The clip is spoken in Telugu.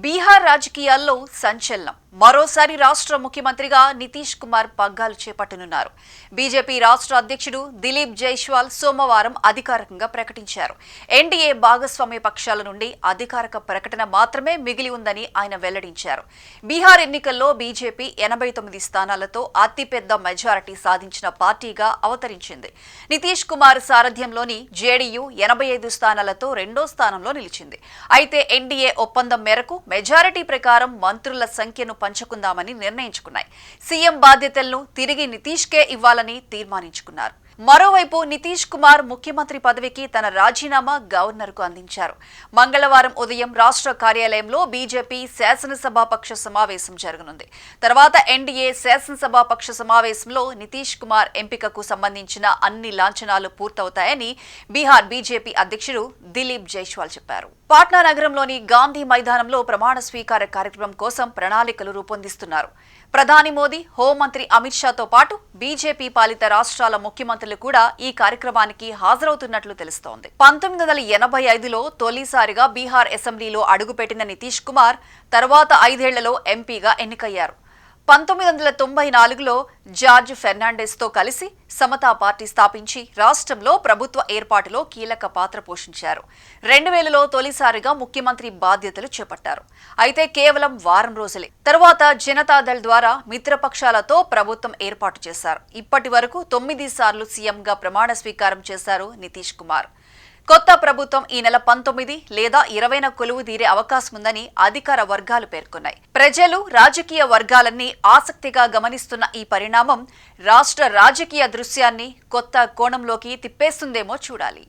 బీహార్ రాజకీయాల్లో సంచలనం. మరోసారి రాష్ట్ర ముఖ్యమంత్రిగా నితీష్ కుమార్ పగ్గాలు చేపట్టనున్నారు. బీజేపీ రాష్ట్ర అధ్యక్షుడు దిలీప్ జైస్వాల్ సోమవారం అధికారికంగా ప్రకటించారు. ఎన్డీఏ భాగస్వామ్య పక్షాల నుండి అధికారిక ప్రకటన మాత్రమే మిగిలి ఉందని ఆయన వెల్లడించారు. బీహార్ ఎన్నికల్లో బీజేపీ 89 స్థానాలతో అతిపెద్ద మెజారిటీ సాధించిన పార్టీగా అవతరించింది. నితీష్ కుమార్ సారథ్యంలోని జేడీయూ 85 స్థానాలతో రెండో స్థానంలో నిలిచింది. అయితే ఎన్డీఏ ఒప్పందం మేరకు మెజారిటీ ప్రకారం మంత్రుల సంఖ్యను పంచుకుందామని నిర్ణయించుకున్నాయి. సీఎం బాధ్యతలను తిరిగి నితీష్కే ఇవ్వాలని తీర్మానించుకున్నారు. మరోవైపు నితీష్ కుమార్ ముఖ్యమంత్రి పదవికి తన రాజీనామా గవర్నర్కు అందించారు. మంగళవారం ఉదయం రాష్ట్ర కార్యాలయంలో బీజేపీ శాసనసభాపక్ష సమావేశం జరగనుంది. తర్వాత ఎన్డీఏ శాసనసభాపక్ష సమావేశంలో నితీష్ కుమార్ ఎంపికకు సంబంధించిన అన్ని లాంఛనాలు పూర్తవుతాయని బీహార్ బీజేపీ అధ్యక్షుడు దిలీప్ జైస్వాల్ చెప్పారు. పాట్నా నగరంలోని గాంధీ మైదానంలో ప్రమాణ స్వీకార కార్యక్రమం కోసం ప్రణాళికలు రూపొందిస్తున్నారు. ప్రధాని మోదీ, హోంమంత్రి అమిత్ షాతో పాటు బీజేపీ పాలిత రాష్ట్రాల ముఖ్యమంత్రులు కూడా ఈ కార్యక్రమానికి హాజరవుతున్నట్లు తెలుస్తోంది. 1985లో తొలిసారిగా బీహార్ అసెంబ్లీలో అడుగుపెట్టిన నితీష్ కుమార్ తర్వాత 5 ఏళ్లలో ఎంపీగా ఎన్నికయ్యారు. 1994లో జార్జ్ ఫెర్నాండెస్తో కలిసి సమతా పార్టీ స్థాపించి రాష్ట్రంలో ప్రభుత్వ ఏర్పాటులో కీలక పాత్ర పోషించారు. 2000లో తొలిసారిగా ముఖ్యమంత్రి బాధ్యతలు చేపట్టారు. అయితే కేవలం వారం రోజులే. తరువాత జనతాదళ్ ద్వారా మిత్రపక్షాలతో ప్రభుత్వం ఏర్పాటు చేశారు. ఇప్పటి వరకు 9 సార్లు సీఎంగా ప్రమాణ స్వీకారం చేశారు నితీష్ కుమార్. కొత్త ప్రభుత్వం ఈ నెల 19 లేదా 20న కొలువు తీరే అవకాశం ఉందని అధికార వర్గాలు పేర్కొన్నాయి. ప్రజలు, రాజకీయ వర్గాలన్నీ ఆసక్తిగా గమనిస్తున్న ఈ పరిణామం రాష్ట్ర రాజకీయ దృశ్యాన్ని కొత్త కోణంలోకి తిప్పేస్తుందేమో చూడాలి.